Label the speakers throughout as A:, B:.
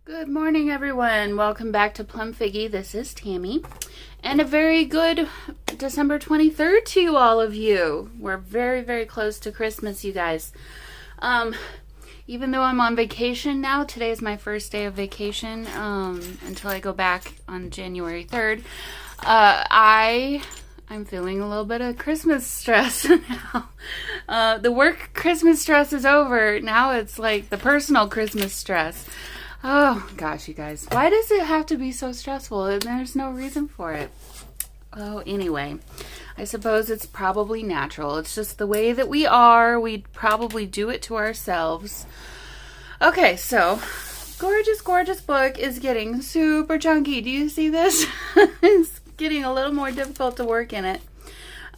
A: Good morning, everyone. Welcome back to Plum Figgy. This is Tammy. And a very good December 23rd to you, all of you. We're very, very close to Christmas, you guys. Even though I'm on vacation now, today is my first day of vacation until I go back on January 3rd. I'm feeling a little bit of Christmas stress now. The work Christmas stress is over. Now it's like the personal Christmas stress. Oh, gosh, you guys. Why does it have to be so stressful? And there's no reason for it. Oh, anyway, I suppose it's probably natural. It's just the way that we are. We probably do it to ourselves. Okay, so gorgeous, gorgeous book is getting super chunky. Do you see this? It's getting a little more difficult to work in it.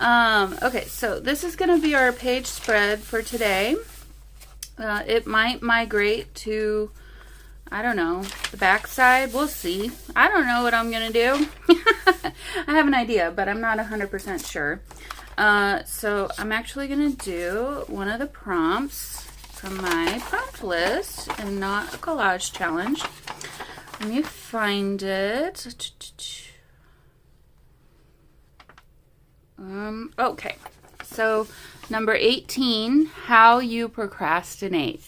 A: Okay, so this is going to be our page spread for today. It might migrate to, I don't know, the back side. We'll see. I don't know what I'm going to do. I have an idea, but I'm not 100% sure. So I'm actually going to do one of the prompts from my prompt list and not a collage challenge. Let me find it. Okay. So number 18, how you procrastinate.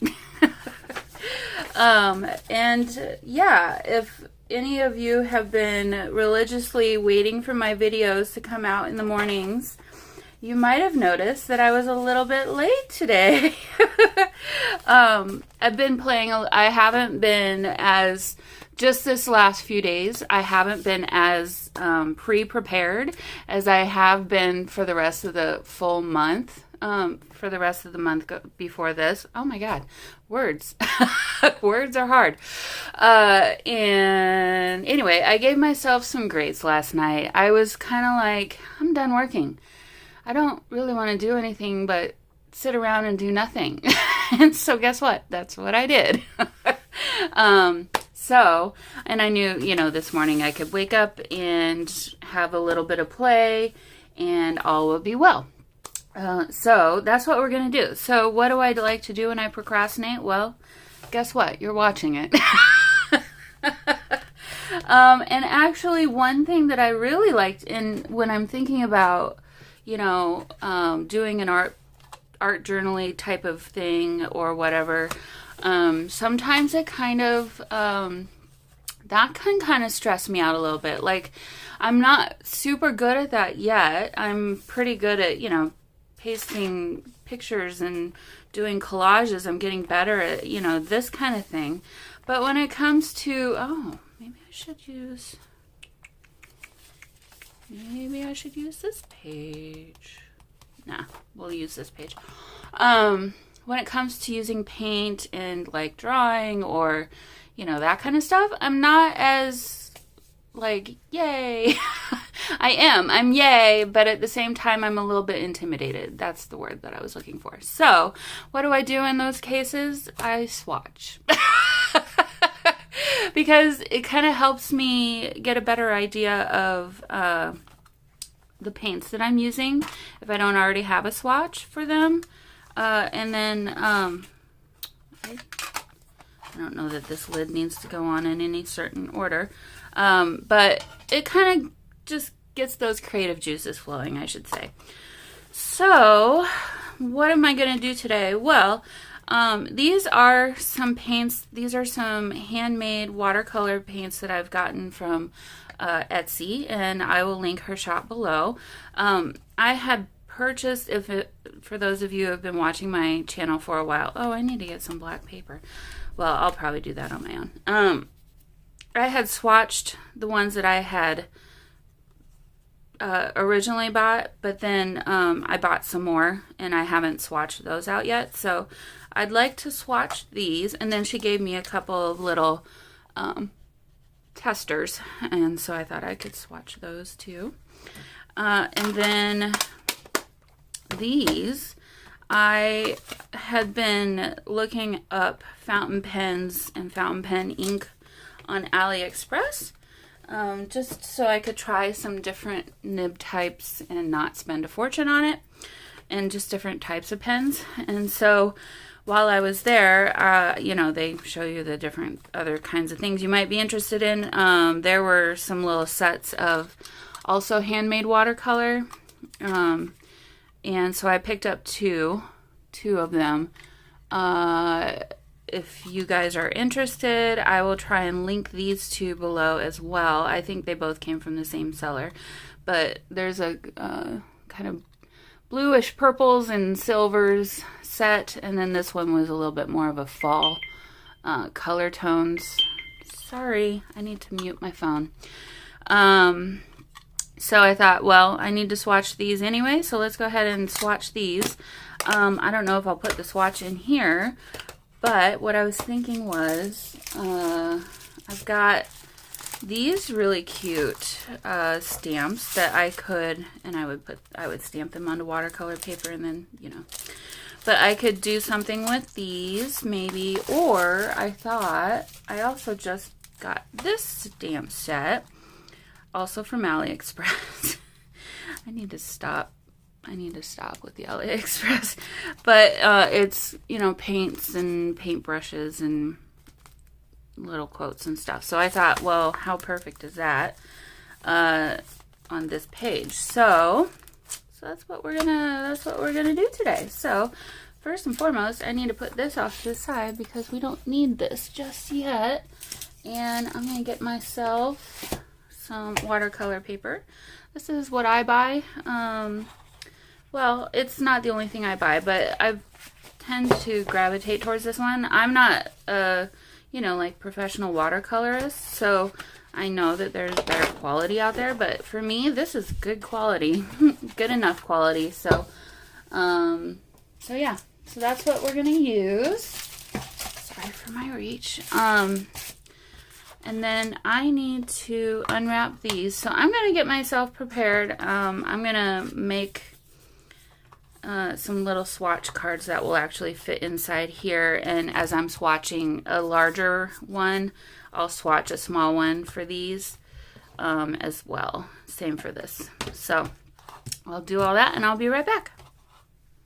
A: And yeah, if any of you have been religiously waiting for my videos to come out in the mornings, you might have noticed that I was a little bit late today. I haven't been as, just this last few days, I haven't been as pre-prepared as I have been for the rest of the full month. For the rest of the month before this. Oh my God, words. Words are hard. And anyway, I gave myself some grace last night. I was kind of like, I'm done working. I don't really want to do anything but sit around and do nothing. And so guess what? That's what I did. And I knew, this morning I could wake up and have a little bit of play and all will be well. So that's what we're going to do. So what do I like to do when I procrastinate? Well, guess what? You're watching it. And actually one thing that I really liked when I'm thinking about, doing an art journaling type of thing or whatever, sometimes it kind of, that can kind of stress me out a little bit. Like, I'm not super good at that yet. I'm pretty good at, pasting pictures and doing collages. I'm getting better at, this kind of thing. But when it comes to, maybe I should use this page. Nah, we'll use this page. When it comes to using paint and like drawing or, that kind of stuff, I'm not as like, yay. I'm yay, but at the same time, I'm a little bit intimidated. That's the word that I was looking for. So what do I do in those cases? I swatch. Because it kind of helps me get a better idea of the paints that I'm using if I don't already have a swatch for them. And then I don't know that this lid needs to go on in any certain order. But it kind of just gets those creative juices flowing, I should say. So, what am I going to do today? Well, these are some paints. These are some handmade watercolor paints that I've gotten from Etsy, and I will link her shop below. I had purchased, for those of you who have been watching my channel for a while, I need to get some black paper. Well, I'll probably do that on my own. I had swatched the ones that I had originally bought, but then I bought some more and I haven't swatched those out yet. So I'd like to swatch these, and then she gave me a couple of little testers, and so I thought I could swatch those too. And then these, I had been looking up fountain pens and fountain pen ink on AliExpress, just so I could try some different nib types and not spend a fortune on it, and just different types of pens. And so while I was there, you know, they show you the different other kinds of things you might be interested in. There were some little sets of also handmade watercolor. And so I picked up two of them. If you guys are interested, I will try and link these two below as well. I think they both came from the same seller. But there's a kind of bluish purples and silvers set, and then this one was a little bit more of a fall color tones. Sorry, I need to mute my phone. So I thought, well, I need to swatch these anyway, so let's go ahead and swatch these. I don't know if I'll put the swatch in here, but what I was thinking was, I've got these really cute stamps that I could, and I would stamp them onto watercolor paper, and then, you know, but I could do something with these maybe, or I thought I also just got this stamp set, also from AliExpress. I need to stop with the AliExpress, but it's, you know, paints and paintbrushes and little quotes and stuff. So I thought, well, how perfect is that on this page? So that's what we're gonna do today. So first and foremost, I need to put this off to the side because we don't need this just yet. And I'm gonna get myself some watercolor paper. This is what I buy. Well, it's not the only thing I buy, but I tend to gravitate towards this one. I'm not you know, like professional watercolorist, so I know that there's better quality out there, but for me, this is good quality, good enough quality. So, so yeah, so that's what we're gonna use. Sorry for my reach. And then I need to unwrap these, so I'm gonna get myself prepared. I'm gonna make some little swatch cards that will actually fit inside here, and as I'm swatching a larger one, I'll swatch a small one for these as well. Same for this. So I'll do all that and I'll be right back.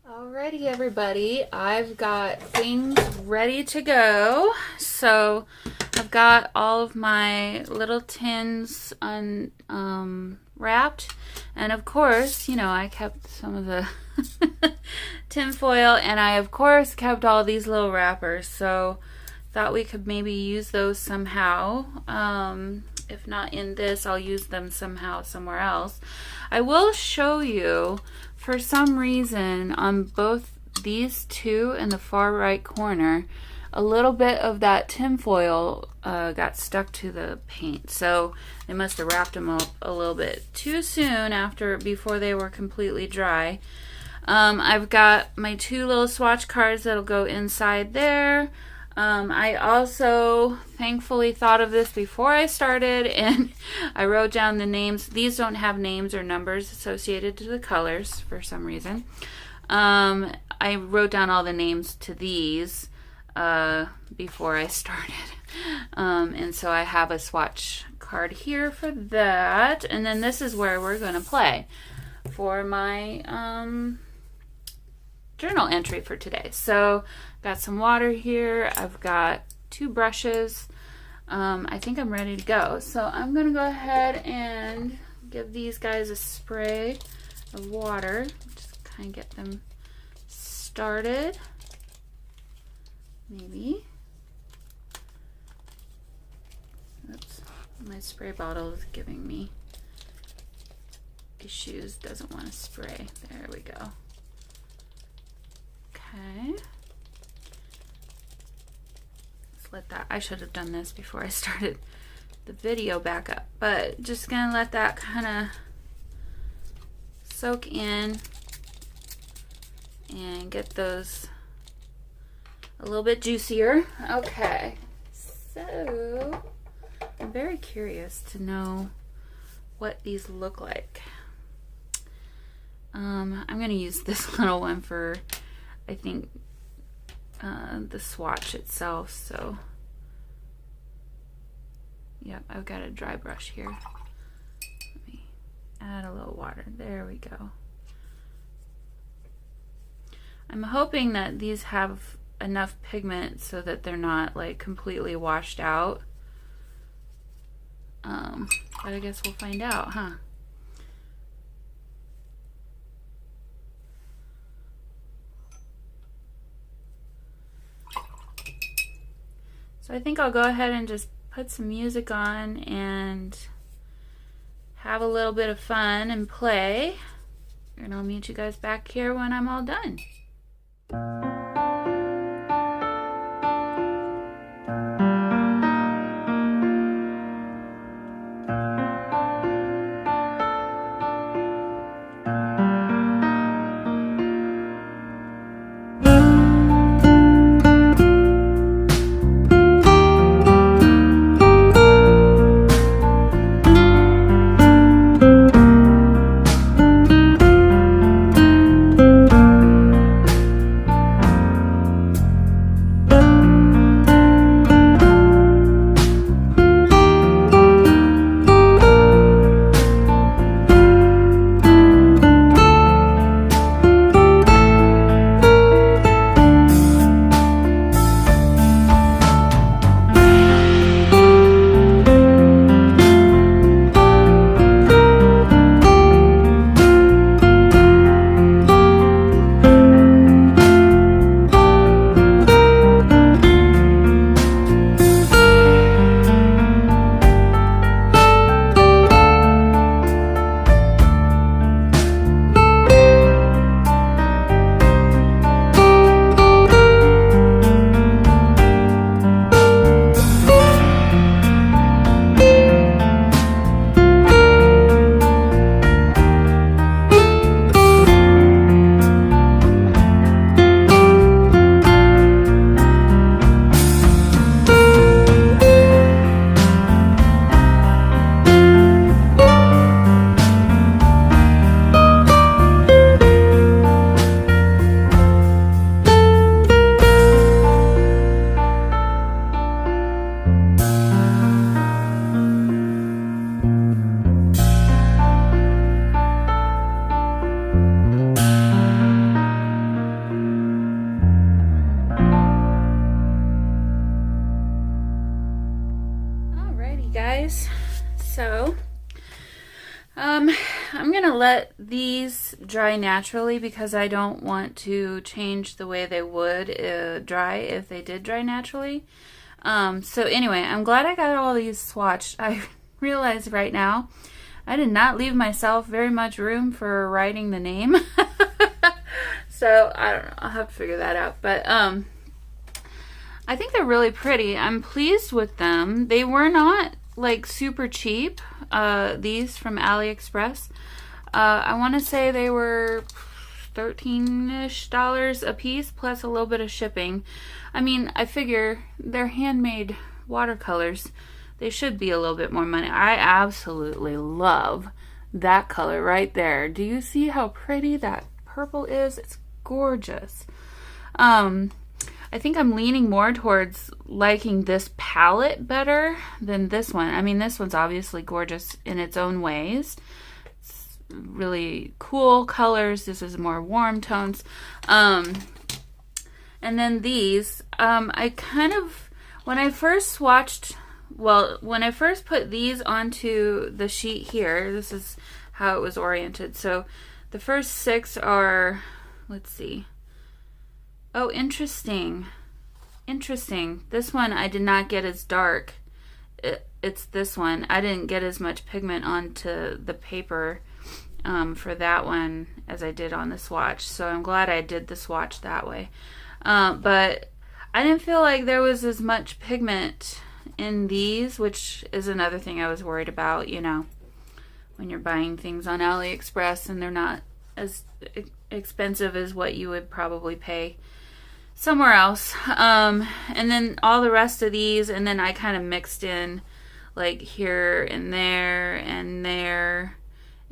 A: Alrighty, everybody, I've got things ready to go. So I've got all of my little tins wrapped, and of course, you know, I kept some of the tin foil, and I of course kept all these little wrappers, so thought we could maybe use those somehow. If not in this, I'll use them somehow somewhere else. I will show you, for some reason, on both these two in the far right corner, a little bit of that tin foil got stuck to the paint, so they must have wrapped them up a little bit too soon before they were completely dry. I've got my two little swatch cards that'll go inside there. I also thankfully thought of this before I started, and I wrote down the names. These don't have names or numbers associated to the colors for some reason. I wrote down all the names to these before I started. And so I have a swatch card here for that. And then this is where we're going to play for my journal entry for today. So got some water here. I've got two brushes. I think I'm ready to go. So I'm going to go ahead and give these guys a spray of water. Just kind of get them started. Maybe. Oops, my spray bottle is giving me issues. Doesn't want to spray. There we go. Okay. Let's let that, I should have done this before I started the video back up, but just gonna let that kind of soak in and get those a little bit juicier. Okay, so I'm very curious to know what these look like. I'm gonna use this little one for, I think, the swatch itself. So yep, I've got a dry brush here. Let me add a little water. There we go. I'm hoping that these have enough pigment so that they're not like completely washed out. But I guess we'll find out, huh? So I think I'll go ahead and just put some music on and have a little bit of fun and play. And I'll meet you guys back here when I'm all done. Guys, so I'm gonna let these dry naturally because I don't want to change the way they would dry if they did dry naturally. So anyway, I'm glad I got all these swatched. I realize right now I did not leave myself very much room for writing the name. So I don't know, I'll have to figure that out, but I think they're really pretty. I'm pleased with them. They were not like super cheap, these from AliExpress. I want to say they were $13-ish a piece plus a little bit of shipping. I mean, I figure they're handmade watercolors. They should be a little bit more money. I absolutely love that color right there. Do you see how pretty that purple is? It's gorgeous. I think I'm leaning more towards liking this palette better than this one. I mean, this one's obviously gorgeous in its own ways. It's really cool colors. This is more warm tones. And then these, I kind of, when I first swatched, well, when I first put these onto the sheet here, this is how it was oriented. So the first 6 are, let's see. Oh, interesting. Interesting. This one I did not get as dark. It's this one. I didn't get as much pigment onto the paper for that one as I did on the swatch. So I'm glad I did the swatch that way. But I didn't feel like there was as much pigment in these, which is another thing I was worried about, you know, when you're buying things on AliExpress and they're not as expensive as what you would probably pay somewhere else. And then all the rest of these, and then I kind of mixed in like here and there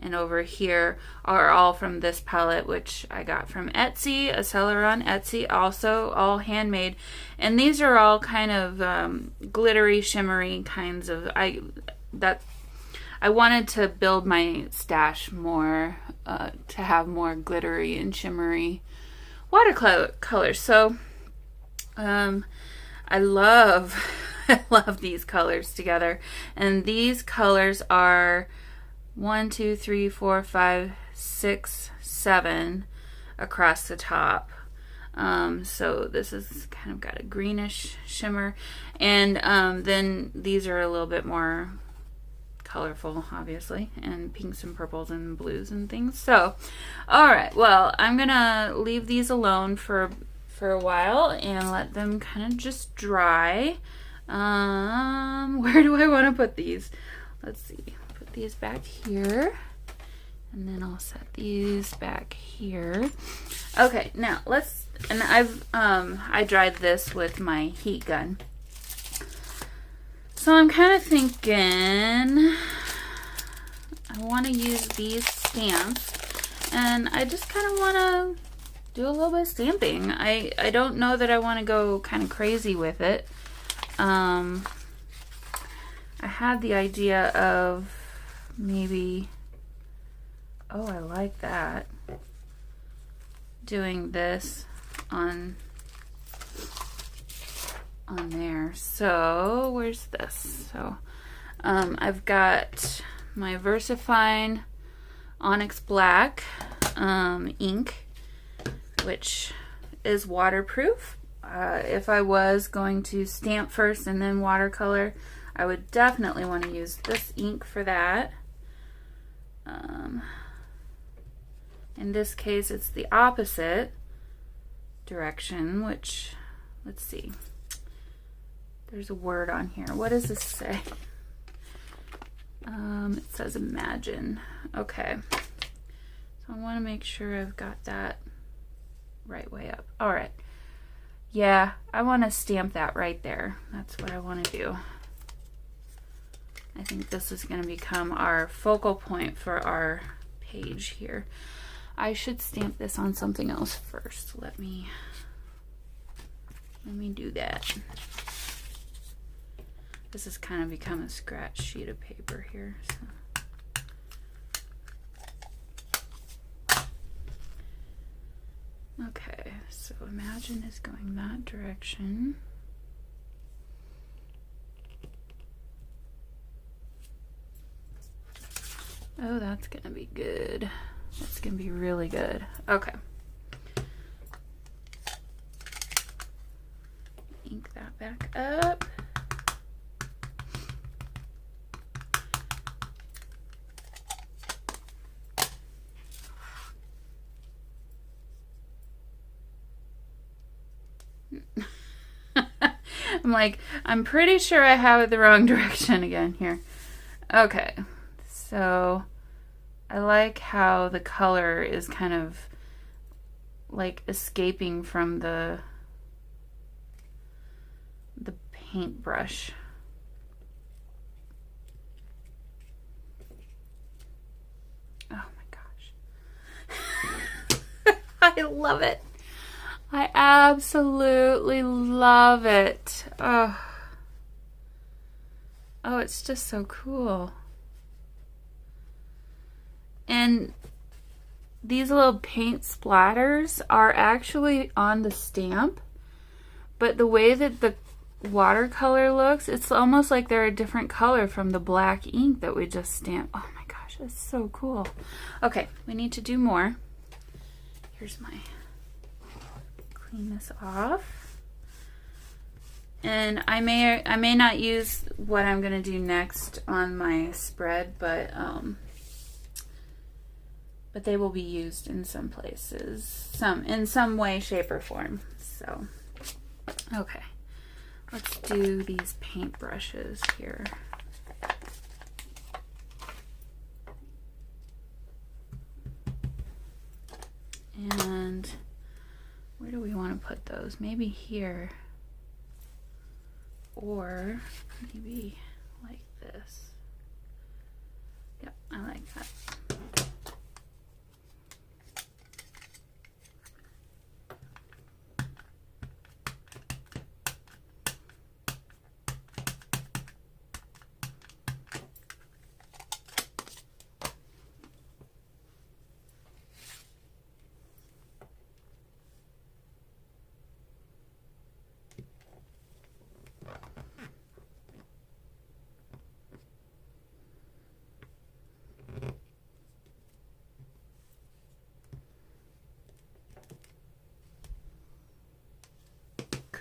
A: and over here are all from this palette, which I got from Etsy, a seller on Etsy, also all handmade. And these are all kind of glittery, shimmery kinds of, I wanted to build my stash more, to have more glittery and shimmery watercolors. So I love I love these colors together. And these colors are 1, 2, 3, 4, 5, 6, 7 across the top. So this is kind of got a greenish shimmer. And then these are a little bit more colorful, obviously, and pinks and purples and blues and things. So, all right, well, I'm gonna leave these alone for a while and let them kind of just dry. Where do I want to put these? Let's see. Put these back here, and then I'll set these back here. Okay, now let's. And I dried this with my heat gun. So I'm kind of thinking I want to use these stamps, and I just kind of want to do a little bit of stamping. I don't know that I want to go kind of crazy with it. I had the idea of maybe, oh, I like that, doing this on there. So where's this? So I've got my VersaFine Onyx Black ink, which is waterproof. If I was going to stamp first and then watercolor, I would definitely want to use this ink for that. In this case, it's the opposite direction, which, let's see. There's a word on here. What does this say? It says imagine. Okay. So I want to make sure I've got that right way up. All right. Yeah, I want to stamp that right there. That's what I want to do. I think this is going to become our focal point for our page here. I should stamp this on something else first. Let me do that. This has kind of become a scratch sheet of paper here. So. Okay, so imagine is going that direction. Oh, that's gonna be good. That's gonna be really good. Okay. Ink that back up. I'm like, I'm pretty sure I have it the wrong direction again here. Okay, so I like how the color is kind of like escaping from the paintbrush. Oh my gosh. I love it. I absolutely love it. Oh, it's just so cool. And these little paint splatters are actually on the stamp, but the way that the watercolor looks, it's almost like they're a different color from the black ink that we just stamped. Oh my gosh, that's so cool. Okay, we need to do more. Here's my... clean this off, and I may not use what I'm gonna do next on my spread, but they will be used in some places, in some way, shape, or form. So, okay, let's do these paint brushes here. And where do we want to put those? Maybe here, or maybe like this. Yep, I like that.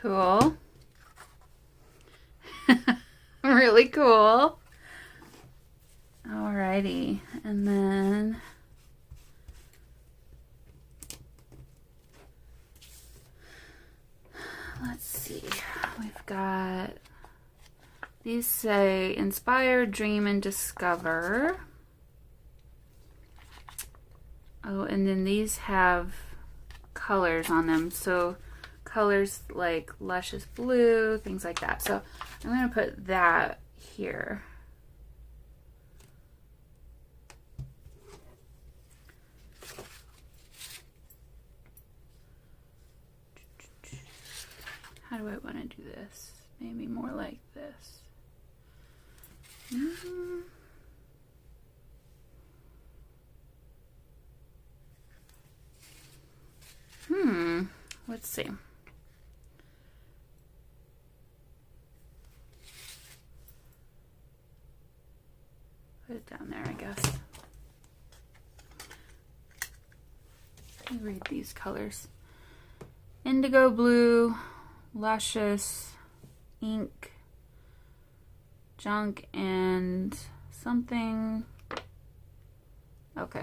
A: Cool. Really cool. Alrighty, and then let's see. We've got these say inspire, dream, and discover. Oh, and then these have colors on them. So colors like luscious blue, things like that. So I'm going to put that here. How do I want to do this? Maybe more like this. Let's see. Put it down there, I guess. Let me read these colors. Indigo blue, luscious, ink, junk, and something. Okay.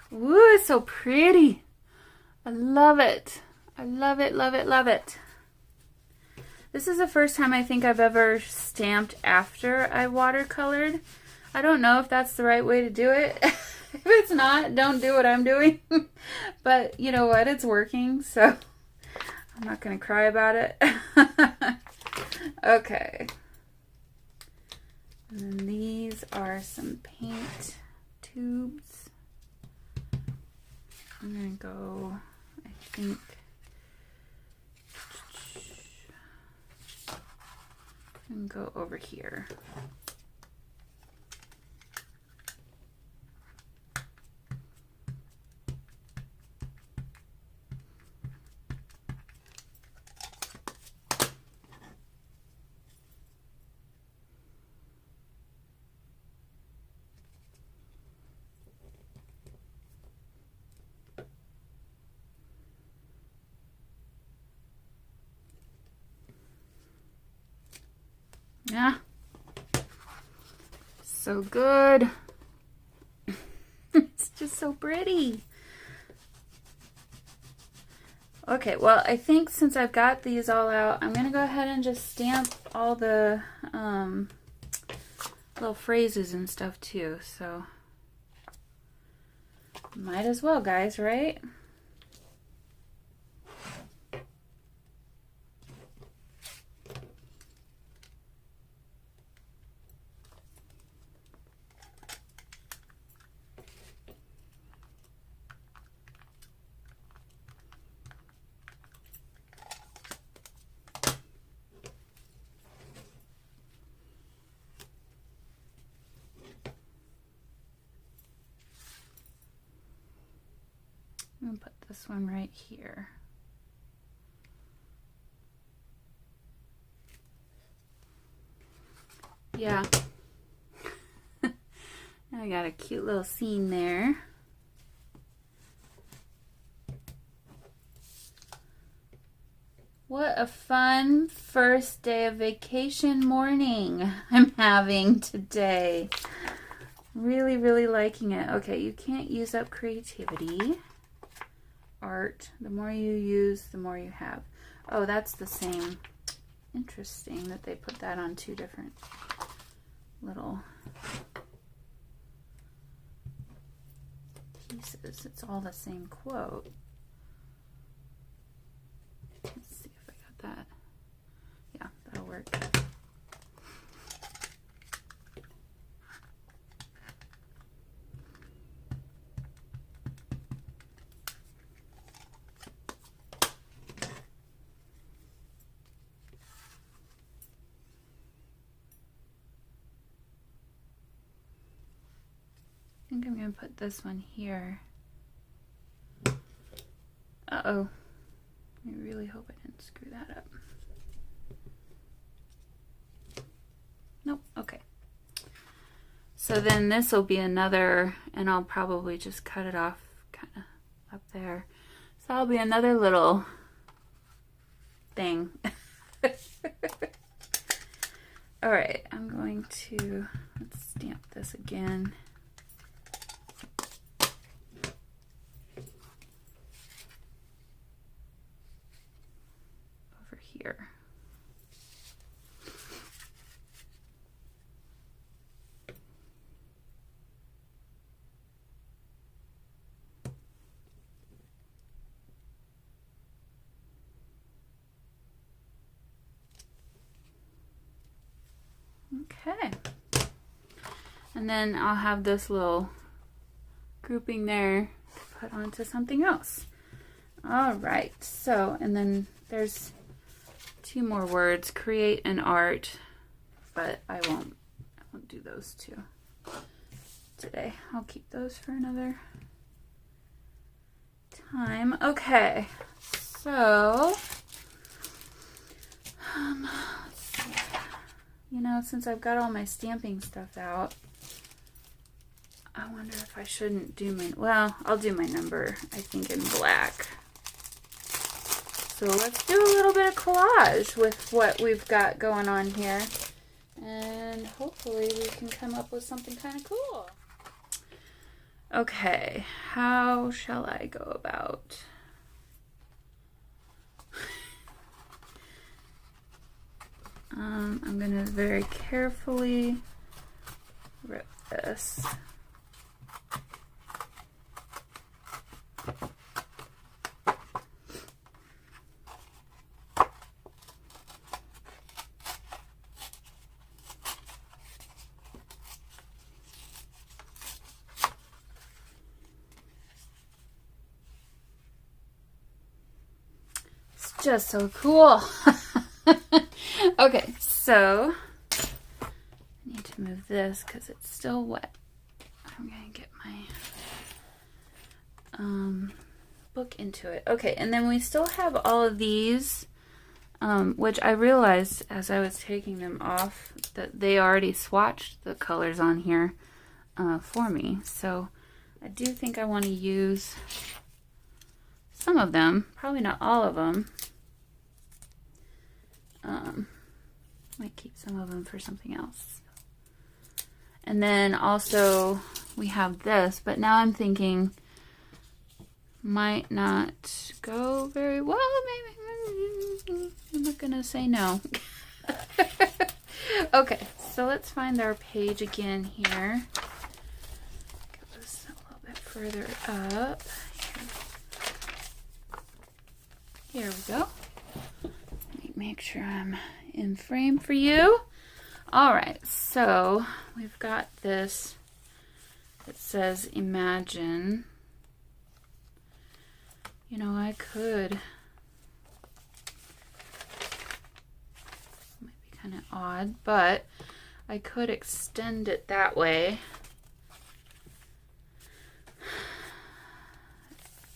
A: Woo, it's so pretty. I love it. I love it, love it, love it. This is the first time I think I've ever stamped after I watercolored. I don't know if that's the right way to do it. If it's not, don't do what I'm doing. But you know what? It's working, so I'm not going to cry about it. Okay. And then these are some paint tubes. I'm going to go, I think, and go over here. Yeah, so good. It's just so pretty. Okay, well, I think since I've got these all out, I'm going to go ahead and just stamp all the little phrases and stuff too. So, might as well, guys, right? I'm going to put this one right here. Yeah. I got a cute little scene there. What a fun first day of vacation morning I'm having today. Really, really liking it. Okay, you can't use up creativity. Art. The more you use, the more you have. Oh, that's the same. Interesting that they put that on two different little pieces. It's all the same quote. Let's see if I got that. Yeah, that'll work. think I'm going to put this one here. Uh-oh. I really hope I didn't screw that up. Nope, okay. So then this will be another, and I'll probably just cut it off kind of up there. So that'll be another little thing. All right, I'm going to, let's stamp this again. Over here. Okay, and then I'll have this little grouping there to put onto something else. All right, so, and then there's 2 more words, create and art, but I won't do those 2 today. I'll keep those for another time. Okay, so, let's see. You know, since I've got all my stamping stuff out, I wonder if I shouldn't do my, well, I'll do my number, I think, in black. So let's do a little bit of collage with what we've got going on here. And hopefully we can come up with something kind of cool. Okay, how shall I go about? I'm going to very carefully rip this. It's just so cool. Okay, so I need to move this because it's still wet. I'm going to get my book into it. Okay, and then we still have all of these, which I realized as I was taking them off that they already swatched the colors on here for me. So I do think I want to use some of them, probably not all of them. Might keep some of them for something else. And then also we have this, but now I'm thinking might not go very well. Maybe I'm not gonna say no. Okay, so let's find our page again here. Go this a little bit further up. Here we go. Let me make sure I'm in frame for you. All right, so we've got this. It says imagine. You know, I could, might be kind of odd, but I could extend it that way.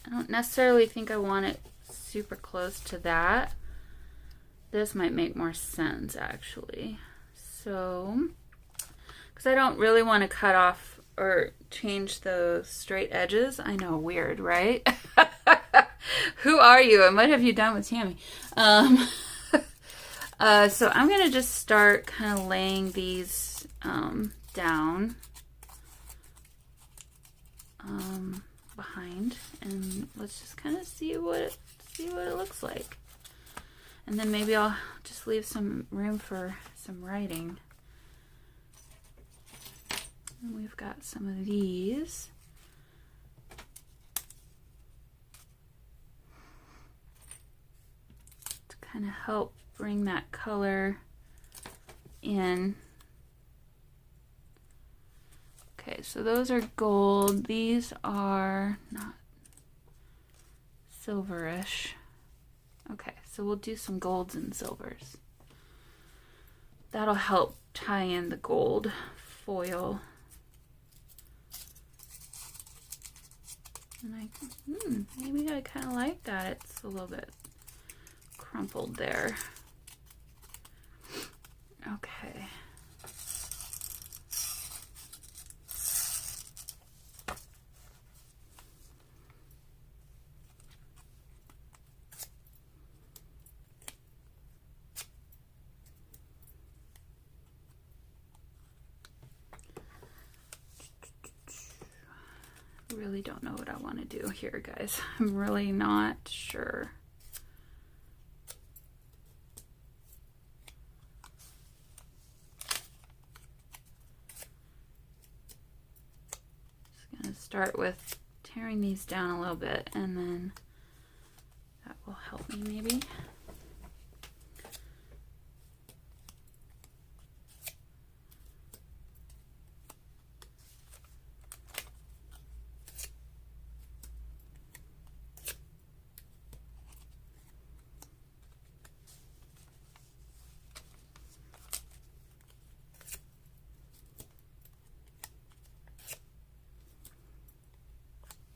A: I don't necessarily think I want it super close to that. This might make more sense, actually. So, because I don't really want to cut off or change the straight edges. I know, weird, right? Who are you and what have you done with Tammy? So I'm going to just start kind of laying these down behind, and let's just kind of see what it looks like. And then maybe I'll just leave some room for some writing. And we've got some of these. To kind of help bring that color in. Okay, so those are gold. These are not silverish. Okay, so we'll do some golds and silvers. That'll help tie in the gold foil. And maybe I kind of like that. It's a little bit crumpled there. Okay. Really don't know what I want to do here, guys. I'm really not sure. Just gonna start with tearing these down a little bit, and then that will help me maybe.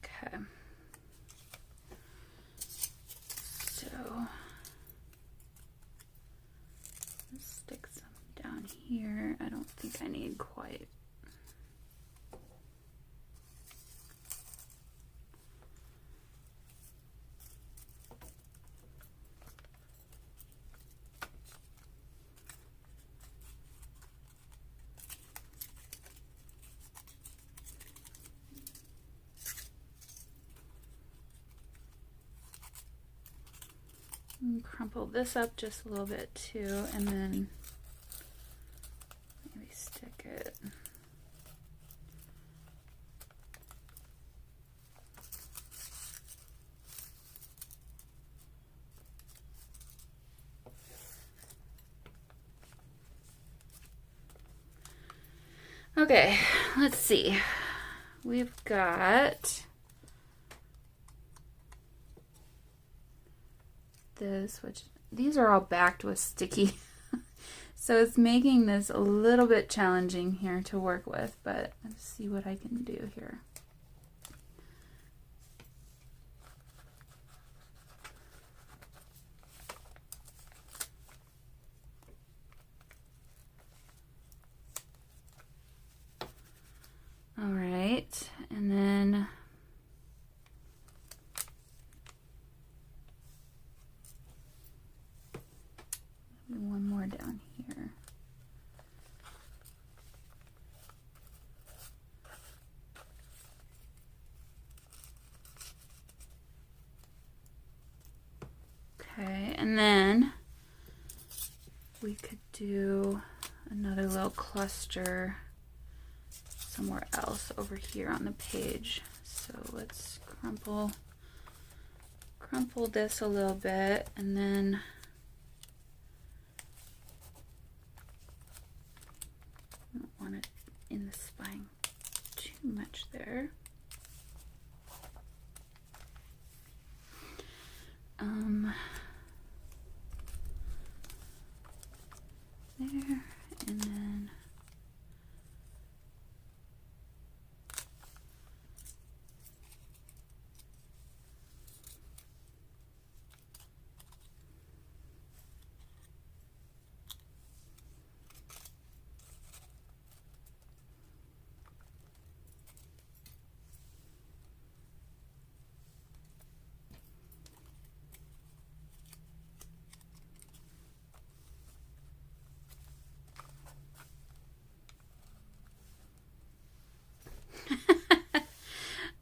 A: Okay. So let's stick some down here. I don't think I need quite. Crumple this up just a little bit too, and then maybe stick it. Okay, let's see. We've got this, which these are all backed with sticky. So it's making this a little bit challenging here to work with, but let's see what I can do here. All right, and then one more down here. Okay, and then we could do another little cluster somewhere else over here on the page. So let's crumple this a little bit, and then I don't want it in the spine too much there. There, and then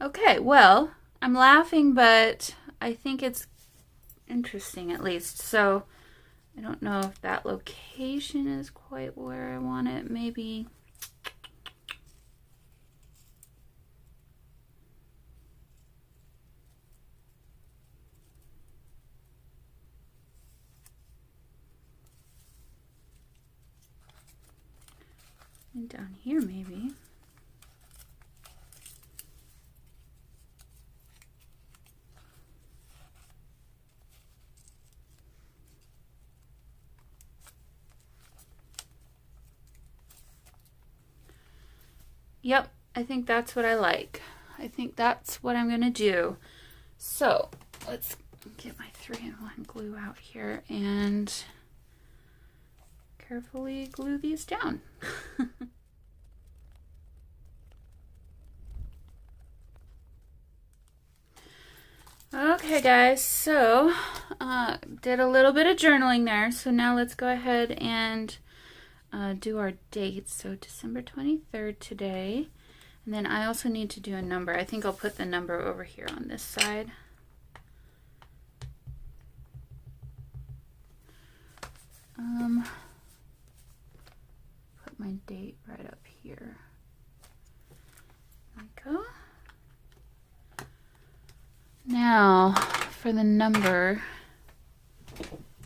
A: okay, well, I'm laughing, but I think it's interesting at least. So I don't know if that location is quite where I want it. Maybe. And down here, maybe. Yep, I think that's what I like. I think that's what I'm going to do. So let's get my 3-in-1 glue out here and carefully glue these down. Okay guys, so did a little bit of journaling there, so now let's go ahead and do our dates. So December 23rd today, and then I also need to do a number. I think I'll put the number over here on this side. Put my date right up here. There we go. Now, for the number,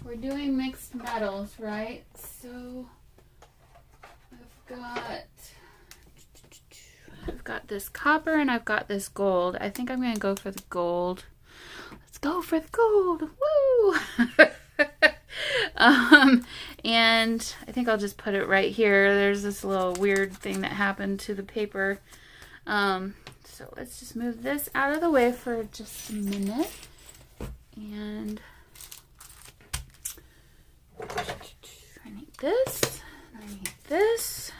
A: we're doing mixed metals, right? So, I've got this copper and I've got this gold. I think I'm going to go for the gold. Let's go for the gold! Woo! And I think I'll just put it right here. There's this little weird thing that happened to the paper. So let's just move this out of the way for just a minute. And I need this. I need this.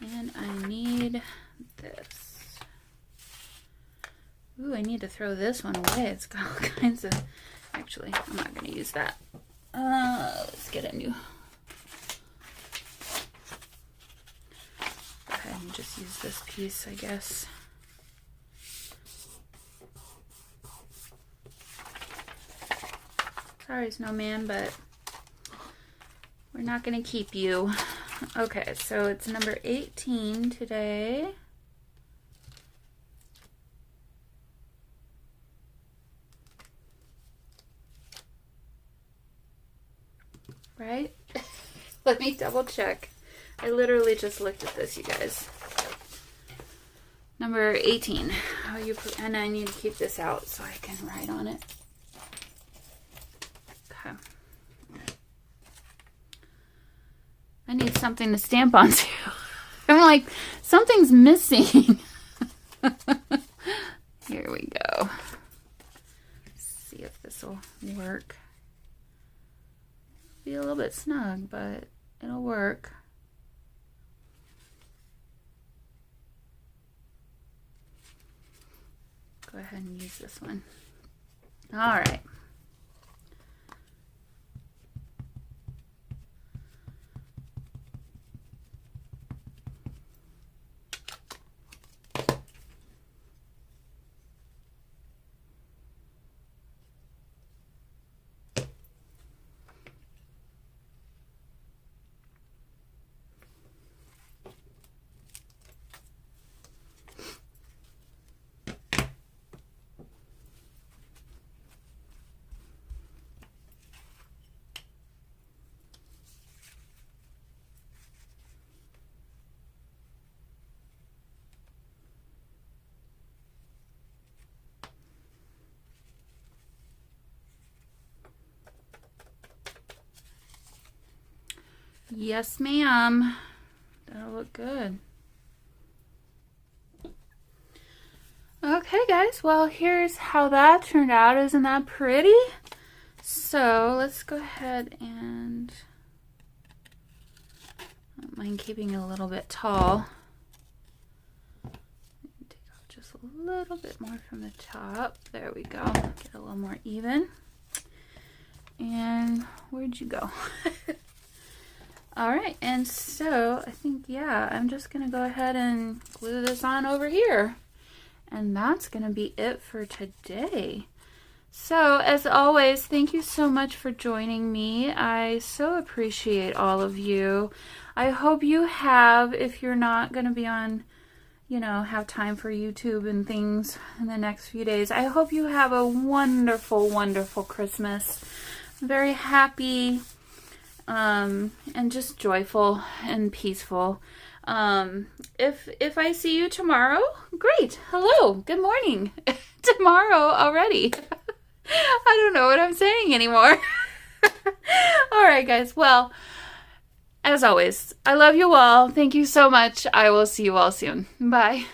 A: And I need this. Ooh, I need to throw this one away. It's got all kinds of... Actually, I'm not going to use that. Let's get a new. Go ahead and just use this piece, I guess. Sorry, Snowman, but we're not going to keep you. Okay, so it's number 18 today. Right? Let me double check. I literally just looked at this, you guys. Number 18. And I need to keep this out so I can write on it. Okay. I need something to stamp on too. I'm like, something's missing. Here we go. Let's see if this will work. Be a little bit snug, but it'll work. Go ahead and use this one. All right. Yes, ma'am. That'll look good. Okay, guys. Well, here's how that turned out. Isn't that pretty? So, let's go ahead and... I don't mind keeping it a little bit tall. Take off just a little bit more from the top. There we go. Get a little more even. And where'd you go? Alright, and so I think, yeah, I'm just going to go ahead and glue this on over here. And that's going to be it for today. So, as always, thank you so much for joining me. I so appreciate all of you. I hope you have, if you're not going to be on, you know, have time for YouTube and things in the next few days, I hope you have a wonderful, wonderful Christmas. Very happy. And just joyful and peaceful. If I see you tomorrow, great. Hello, good morning. Tomorrow already. I don't know what I'm saying anymore. All All right, guys. Well, as always, I love you all. Thank you so much. I will see you all soon. Bye.